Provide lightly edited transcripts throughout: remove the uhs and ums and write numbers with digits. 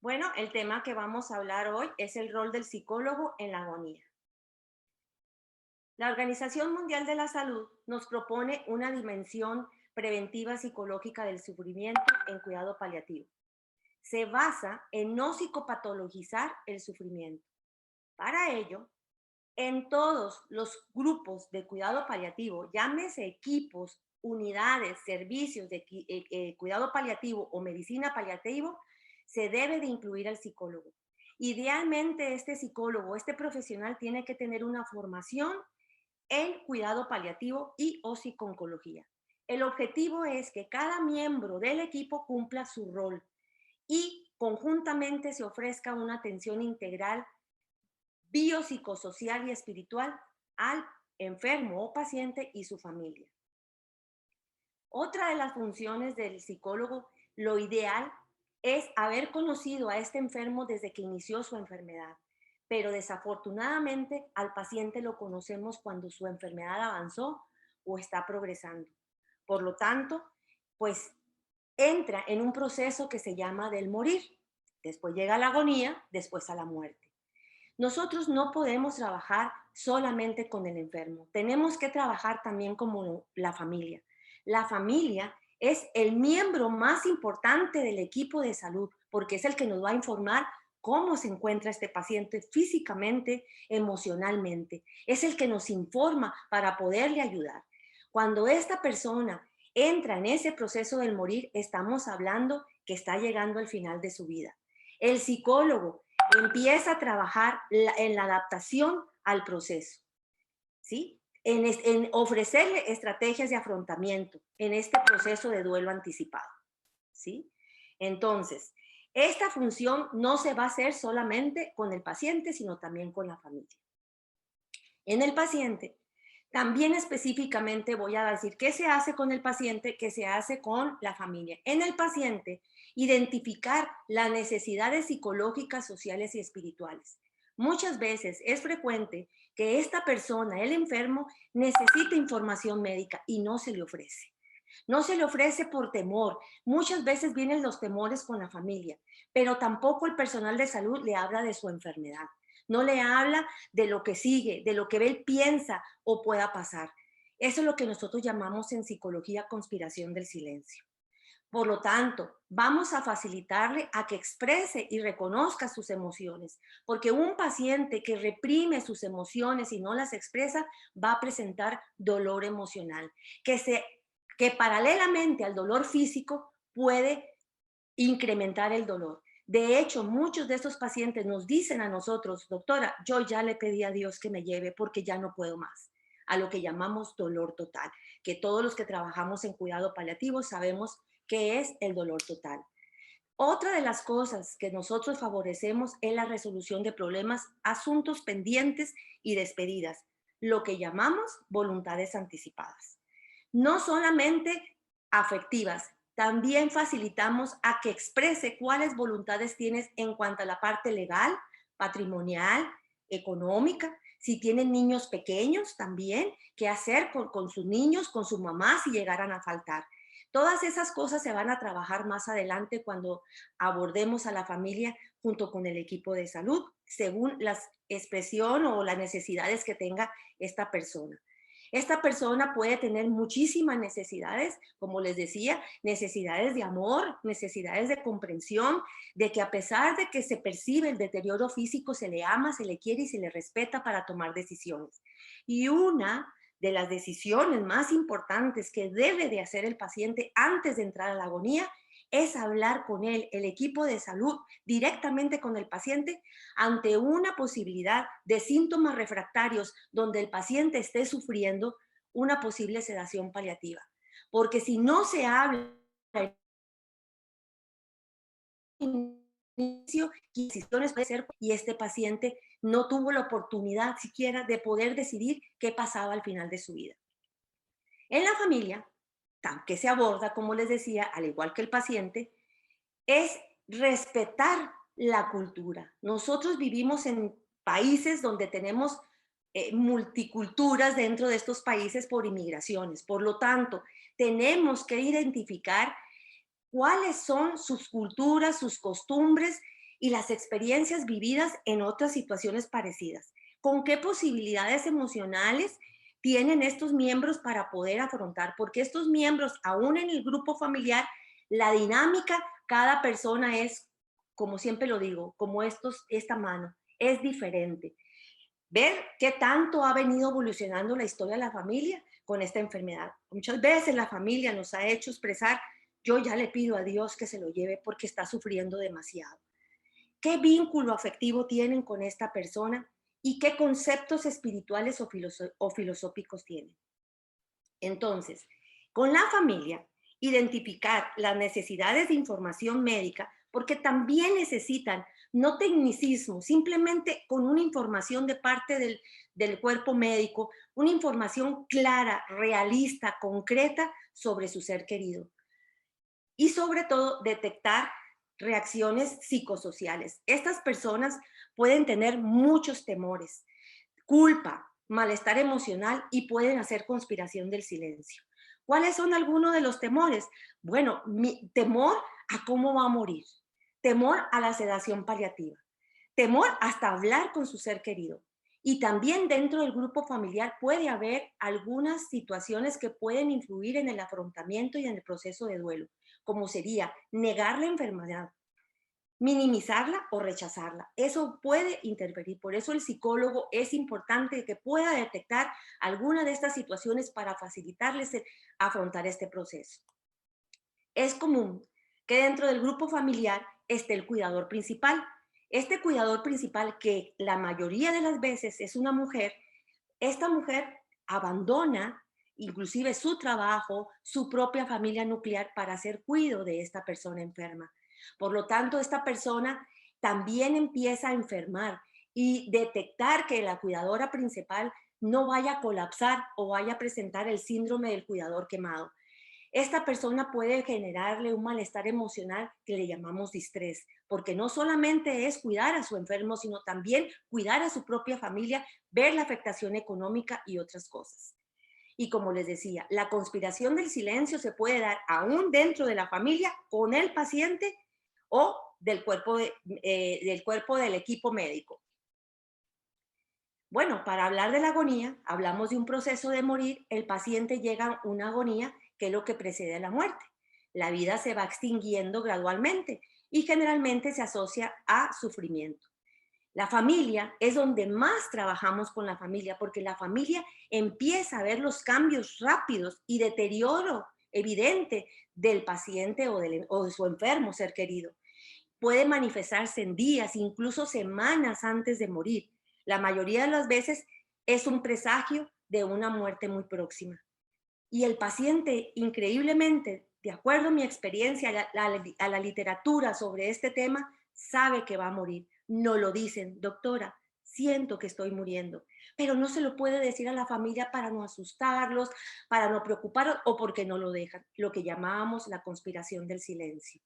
Bueno, el tema que vamos a hablar hoy es el rol del psicólogo en la agonía. La Organización Mundial de la Salud nos propone una dimensión preventiva psicológica del sufrimiento en cuidado paliativo. Se basa en no psicopatologizar el sufrimiento. Para ello, en todos los grupos de cuidado paliativo, llámese equipos, unidades, servicios de cuidado paliativo o medicina paliativo, se debe de incluir al psicólogo. Idealmente, este psicólogo, este profesional tiene que tener una formación en cuidado paliativo y o psiconcología. El objetivo es que cada miembro del equipo cumpla su rol y conjuntamente se ofrezca una atención integral biopsicosocial y espiritual al enfermo o paciente y su familia. Otra de las funciones del psicólogo, lo ideal es haber conocido a este enfermo desde que inició su enfermedad, pero desafortunadamente al paciente lo conocemos cuando su enfermedad avanzó o está progresando. Por lo tanto, pues entra en un proceso que se llama del morir. Después llega la agonía, después a la muerte. Nosotros no podemos trabajar solamente con el enfermo, tenemos que trabajar también como la familia. La familia es el miembro más importante del equipo de salud porque es el que nos va a informar cómo se encuentra este paciente físicamente, emocionalmente. Es el que nos informa para poderle ayudar. Cuando esta persona entra en ese proceso del morir, estamos hablando que está llegando al final de su vida. El psicólogo empieza a trabajar en la adaptación al proceso, ¿sí? En ofrecerle estrategias de afrontamiento en este proceso de duelo anticipado, ¿sí? Entonces, esta función no se va a hacer solamente con el paciente, sino también con la familia. En el paciente, también específicamente voy a decir qué se hace con el paciente, qué se hace con la familia. En el paciente, identificar las necesidades psicológicas, sociales y espirituales. Muchas veces es frecuente que esta persona, el enfermo, necesite información médica y no se le ofrece. No se le ofrece por temor. Muchas veces vienen los temores con la familia, pero tampoco el personal de salud le habla de su enfermedad. No le habla de lo que sigue, de lo que él piensa o pueda pasar. Eso es lo que nosotros llamamos en psicología conspiración del silencio. Por lo tanto, vamos a facilitarle a que exprese y reconozca sus emociones, porque un paciente que reprime sus emociones y no las expresa va a presentar dolor emocional, que paralelamente al dolor físico puede incrementar el dolor. De hecho, muchos de estos pacientes nos dicen a nosotros, doctora, yo ya le pedí a Dios que me lleve porque ya no puedo más, a lo que llamamos dolor total, que todos los que trabajamos en cuidado paliativo sabemos qué es el dolor total. Otra de las cosas que nosotros favorecemos es la resolución de problemas, asuntos pendientes y despedidas, lo que llamamos voluntades anticipadas. No solamente afectivas, también facilitamos a que exprese cuáles voluntades tienes en cuanto a la parte legal, patrimonial, económica, si tienen niños pequeños también, qué hacer con sus niños, con su mamá si llegaran a faltar. Todas esas cosas se van a trabajar más adelante cuando abordemos a la familia junto con el equipo de salud, según la expresión o las necesidades que tenga esta persona. Esta persona puede tener muchísimas necesidades, como les decía, necesidades de amor, necesidades de comprensión, de que a pesar de que se percibe el deterioro físico, se le ama, se le quiere y se le respeta para tomar decisiones. Y una de las decisiones más importantes que debe de hacer el paciente antes de entrar a la agonía es hablar con él, el equipo de salud, directamente con el paciente ante una posibilidad de síntomas refractarios donde el paciente esté sufriendo una posible sedación paliativa. Porque si no se habla inicio, decisiones puede ser y este paciente no tuvo la oportunidad siquiera de poder decidir qué pasaba al final de su vida. En la familia, que se aborda, como les decía, al igual que el paciente, es respetar la cultura. Nosotros vivimos en países donde tenemos multiculturas dentro de estos países por inmigraciones. Por lo tanto, tenemos que identificar cuáles son sus culturas, sus costumbres y las experiencias vividas en otras situaciones parecidas. ¿Con qué posibilidades emocionales tienen estos miembros para poder afrontar? Porque estos miembros, aún en el grupo familiar, la dinámica, cada persona es, como siempre lo digo, como esta mano, es diferente. Ver qué tanto ha venido evolucionando la historia de la familia con esta enfermedad. Muchas veces la familia nos ha hecho expresar, yo ya le pido a Dios que se lo lleve porque está sufriendo demasiado. ¿Qué vínculo afectivo tienen con esta persona y qué conceptos espirituales o filosóficos tienen? Entonces, con la familia, identificar las necesidades de información médica, porque también necesitan, no tecnicismo, simplemente con una información de parte del cuerpo médico, una información clara, realista, concreta sobre su ser querido. Y sobre todo, detectar reacciones psicosociales. Estas personas pueden tener muchos temores, culpa, malestar emocional y pueden hacer conspiración del silencio. ¿Cuáles son algunos de los temores? Bueno, temor a cómo va a morir, temor a la sedación paliativa, temor hasta hablar con su ser querido. Y también dentro del grupo familiar puede haber algunas situaciones que pueden influir en el afrontamiento y en el proceso de duelo, como sería negar la enfermedad, minimizarla o rechazarla. Eso puede interferir. Por eso el psicólogo es importante que pueda detectar alguna de estas situaciones para facilitarles afrontar este proceso. Es común que dentro del grupo familiar esté el cuidador principal. Este cuidador principal, que la mayoría de las veces es una mujer, esta mujer abandona inclusive su trabajo, su propia familia nuclear para hacer cuidado de esta persona enferma. Por lo tanto, esta persona también empieza a enfermar y detectar que la cuidadora principal no vaya a colapsar o vaya a presentar el síndrome del cuidador quemado. Esta persona puede generarle un malestar emocional que le llamamos distrés, porque no solamente es cuidar a su enfermo, sino también cuidar a su propia familia, ver la afectación económica y otras cosas. Y como les decía, la conspiración del silencio se puede dar aún dentro de la familia con el paciente o del cuerpo del equipo médico. Bueno, para hablar de la agonía, hablamos de un proceso de morir, el paciente llega a una agonía que es lo que precede a la muerte. La vida se va extinguiendo gradualmente y generalmente se asocia a sufrimiento. La familia es donde más trabajamos con la familia, porque la familia empieza a ver los cambios rápidos y deterioro evidente del paciente o de su enfermo ser querido. Puede manifestarse en días, incluso semanas antes de morir. La mayoría de las veces es un presagio de una muerte muy próxima. Y el paciente, increíblemente, de acuerdo a mi experiencia, a la literatura sobre este tema, sabe que va a morir. No lo dicen, doctora, siento que estoy muriendo, pero no se lo puede decir a la familia para no asustarlos, para no preocuparlos o porque no lo dejan, lo que llamábamos la conspiración del silencio.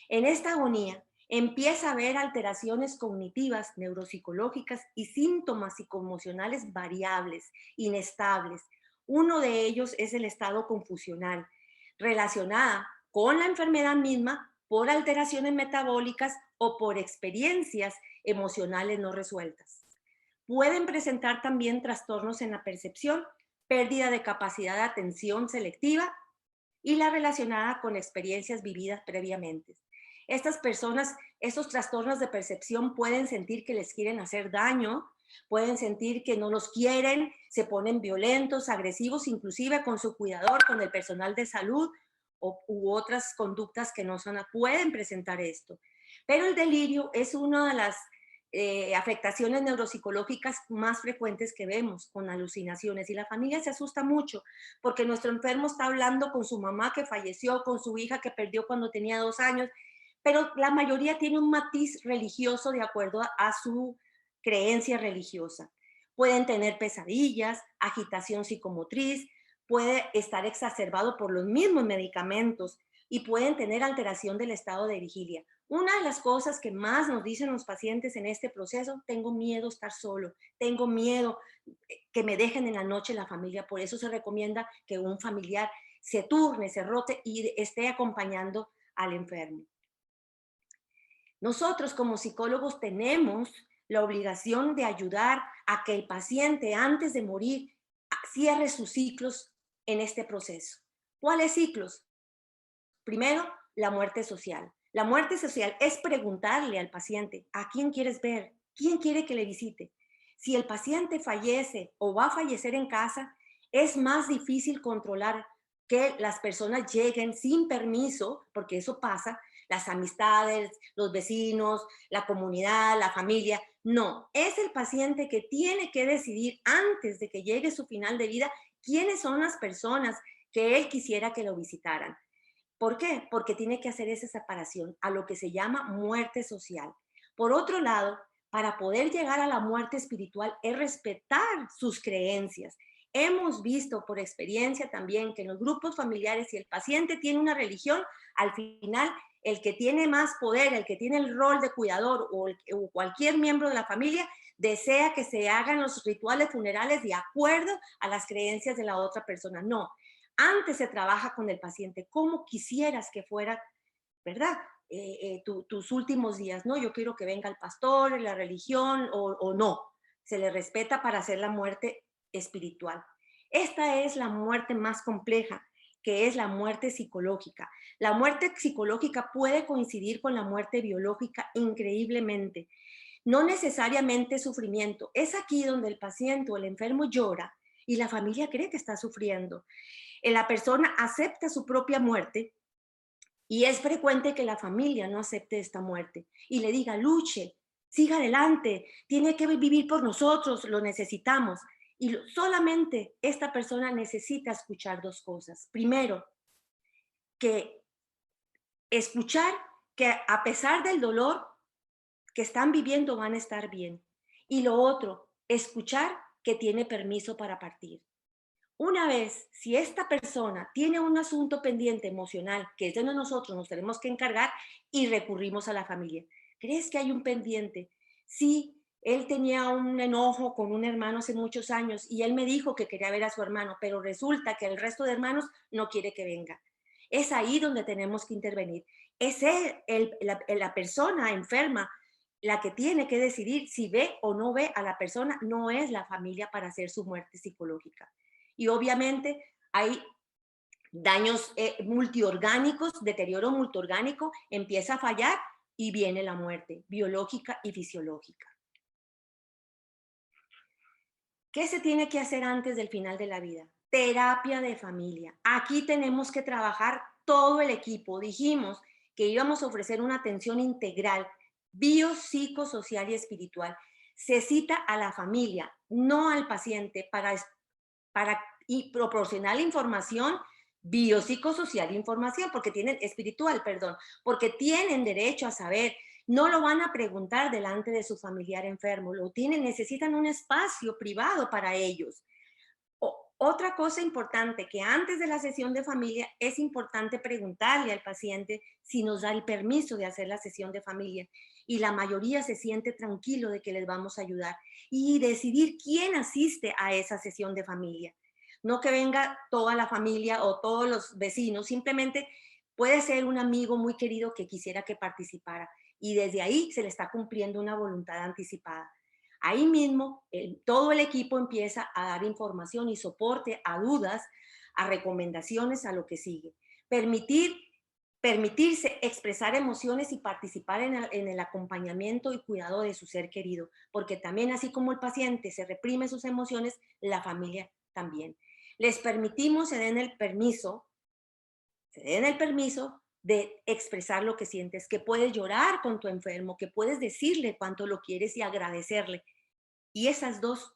En esta agonía empieza a haber alteraciones cognitivas, neuropsicológicas y síntomas psicoemocionales variables, inestables. Uno de ellos es el estado confusional, relacionada con la enfermedad misma por alteraciones metabólicas o por experiencias emocionales no resueltas. Pueden presentar también trastornos en la percepción, pérdida de capacidad de atención selectiva y la relacionada con experiencias vividas previamente. Estas personas, estos trastornos de percepción pueden sentir que les quieren hacer daño, pueden sentir que no los quieren, se ponen violentos, agresivos, inclusive con su cuidador, con el personal de salud u otras conductas que no son, pueden presentar esto. Pero el delirio es una de las afectaciones neuropsicológicas más frecuentes que vemos con alucinaciones y la familia se asusta mucho porque nuestro enfermo está hablando con su mamá que falleció, con su hija que perdió cuando tenía 2 años, pero la mayoría tiene un matiz religioso de acuerdo a su creencia religiosa. Pueden tener pesadillas, agitación psicomotriz, puede estar exacerbado por los mismos medicamentos y pueden tener alteración del estado de vigilia. Una de las cosas que más nos dicen los pacientes en este proceso, tengo miedo a estar solo, tengo miedo que me dejen en la noche la familia, por eso se recomienda que un familiar se turne, se rote y esté acompañando al enfermo. Nosotros como psicólogos tenemos la obligación de ayudar a que el paciente antes de morir cierre sus ciclos en este proceso. ¿Cuáles ciclos? Primero, la muerte social. La muerte social es preguntarle al paciente, ¿a quién quieres ver? ¿Quién quiere que le visite? Si el paciente fallece o va a fallecer en casa, es más difícil controlar que las personas lleguen sin permiso, porque eso pasa, las amistades, los vecinos, la comunidad, la familia. No, es el paciente que tiene que decidir antes de que llegue su final de vida quiénes son las personas que él quisiera que lo visitaran. ¿Por qué? Porque tiene que hacer esa separación a lo que se llama muerte social. Por otro lado, para poder llegar a la muerte espiritual es respetar sus creencias. Hemos visto por experiencia también que en los grupos familiares, si el paciente tiene una religión, al final el que tiene más poder, el que tiene el rol de cuidador o cualquier miembro de la familia, desea que se hagan los rituales funerales de acuerdo a las creencias de la otra persona. No, antes se trabaja con el paciente, cómo quisieras que fuera, ¿verdad? Tus últimos días, ¿no? Yo quiero que venga el pastor, la religión o no. Se le respeta para hacer la muerte espiritual. Esta es la muerte más compleja, que es la muerte psicológica. La muerte psicológica puede coincidir con la muerte biológica increíblemente. No necesariamente sufrimiento. Es aquí donde el paciente o el enfermo llora y la familia cree que está sufriendo. La persona acepta su propia muerte y es frecuente que la familia no acepte esta muerte y le diga, luche, siga adelante, tiene que vivir por nosotros, lo necesitamos. Y solamente esta persona necesita escuchar dos cosas. Primero, que escuchar que a pesar del dolor que están viviendo van a estar bien. Y lo otro, escuchar que tiene permiso para partir. Una vez, si esta persona tiene un asunto pendiente emocional, que es de nosotros, nos tenemos que encargar y recurrimos a la familia. ¿Crees que hay un pendiente? Sí, él tenía un enojo con un hermano hace muchos años y él me dijo que quería ver a su hermano, pero resulta que el resto de hermanos no quiere que venga. Es ahí donde tenemos que intervenir. Es la persona enferma la que tiene que decidir si ve o no ve a la persona, no es la familia para hacer su muerte psicológica. Y obviamente hay daños multiorgánicos, deterioro multiorgánico, empieza a fallar y viene la muerte biológica y fisiológica. ¿Qué se tiene que hacer antes del final de la vida? Terapia de familia. Aquí tenemos que trabajar todo el equipo. Dijimos que íbamos a ofrecer una atención integral, biopsicosocial y espiritual. Se cita a la familia, no al paciente, para y proporcionar información biopsicosocial, información, porque tienen, espiritual, perdón, porque tienen derecho a saber. No lo van a preguntar delante de su familiar enfermo, lo tienen, necesitan un espacio privado para ellos. Otra cosa importante, que antes de la sesión de familia es importante preguntarle al paciente si nos da el permiso de hacer la sesión de familia y la mayoría se siente tranquilo de que les vamos a ayudar y decidir quién asiste a esa sesión de familia. No que venga toda la familia o todos los vecinos, simplemente puede ser un amigo muy querido que quisiera que participara y desde ahí se le está cumpliendo una voluntad anticipada. Ahí mismo, todo el equipo empieza a dar información y soporte a dudas, a recomendaciones, a lo que sigue. Permitirse expresar emociones y participar en el acompañamiento y cuidado de su ser querido, porque también así como el paciente se reprime sus emociones, la familia también. Les permitimos, se den el permiso de expresar lo que sientes, que puedes llorar con tu enfermo, que puedes decirle cuánto lo quieres y agradecerle. Y esas dos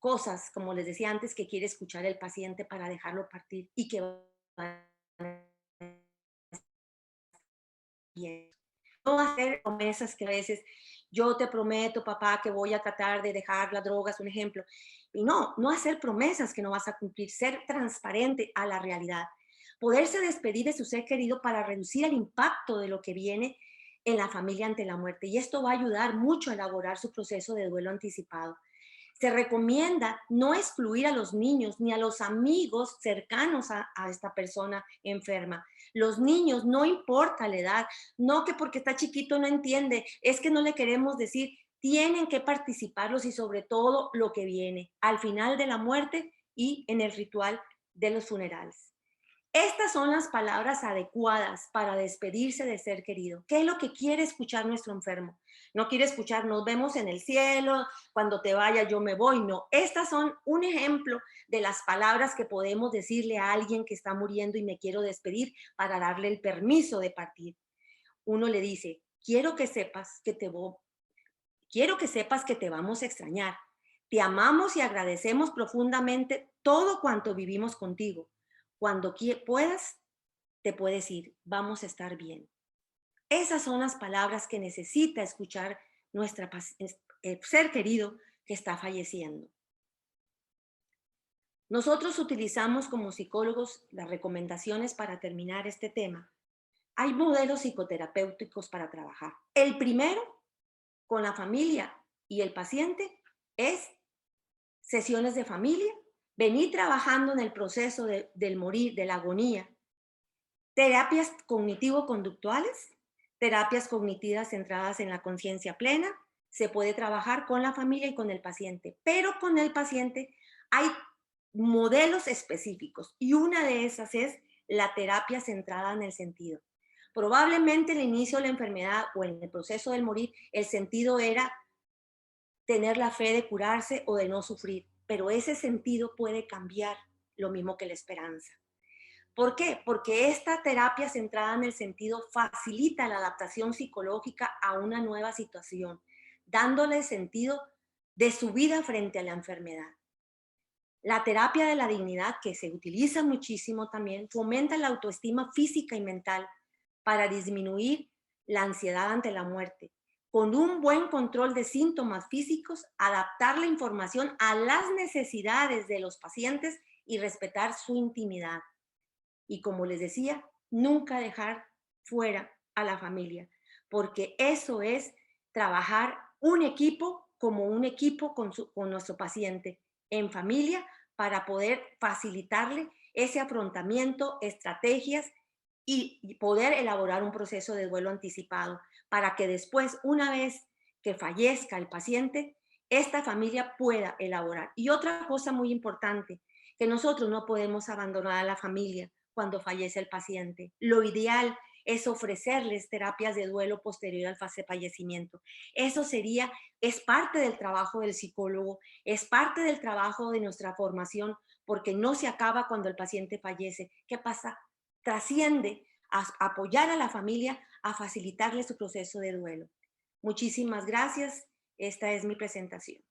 cosas, como les decía antes, que quiere escuchar el paciente para dejarlo partir y que va bien. No hacer promesas que a veces yo te prometo, papá, que voy a tratar de dejar las drogas, un ejemplo. Y no, no hacer promesas que no vas a cumplir, ser transparente a la realidad. Poderse despedir de su ser querido para reducir el impacto de lo que viene en la familia ante la muerte. Y esto va a ayudar mucho a elaborar su proceso de duelo anticipado. Se recomienda no excluir a los niños ni a los amigos cercanos a esta persona enferma. Los niños, no importa la edad, no que porque está chiquito no entiende, es que no le queremos decir, tienen que participarlos y sobre todo lo que viene al final de la muerte y en el ritual de los funerales. Estas son las palabras adecuadas para despedirse del ser querido. ¿Qué es lo que quiere escuchar nuestro enfermo? No quiere escuchar, nos vemos en el cielo, cuando te vaya yo me voy. No, estas son un ejemplo de las palabras que podemos decirle a alguien que está muriendo y me quiero despedir para darle el permiso de partir. Uno le dice, quiero que sepas que te vamos a extrañar. Te amamos y agradecemos profundamente todo cuanto vivimos contigo. Cuando puedas, te puedes ir. Vamos a estar bien. Esas son las palabras que necesita escuchar el ser querido que está falleciendo. Nosotros utilizamos como psicólogos las recomendaciones para terminar este tema. Hay modelos psicoterapéuticos para trabajar. El primero, con la familia y el paciente, es sesiones de familia, venir trabajando en el proceso del morir, de la agonía, terapias cognitivo-conductuales, terapias cognitivas centradas en la conciencia plena, se puede trabajar con la familia y con el paciente, pero con el paciente hay modelos específicos y una de esas es la terapia centrada en el sentido. Probablemente al inicio de la enfermedad o en el proceso del morir, el sentido era tener la fe de curarse o de no sufrir, pero ese sentido puede cambiar, lo mismo que la esperanza. ¿Por qué? Porque esta terapia centrada en el sentido facilita la adaptación psicológica a una nueva situación, dándole sentido de su vida frente a la enfermedad. La terapia de la dignidad, que se utiliza muchísimo también, fomenta la autoestima física y mental para disminuir la ansiedad ante la muerte. Con un buen control de síntomas físicos, adaptar la información a las necesidades de los pacientes y respetar su intimidad. Y como les decía, nunca dejar fuera a la familia, porque eso es trabajar un equipo como un equipo con nuestro paciente en familia para poder facilitarle ese afrontamiento, estrategias y poder elaborar un proceso de duelo anticipado para que después, una vez que fallezca el paciente, esta familia pueda elaborar. Y otra cosa muy importante, que nosotros no podemos abandonar a la familia cuando fallece el paciente. Lo ideal es ofrecerles terapias de duelo posterior al fallecimiento. Eso es parte del trabajo del psicólogo, es parte del trabajo de nuestra formación, porque no se acaba cuando el paciente fallece. ¿Qué pasa? Trasciende a apoyar a la familia, a facilitarle su proceso de duelo. Muchísimas gracias. Esta es mi presentación.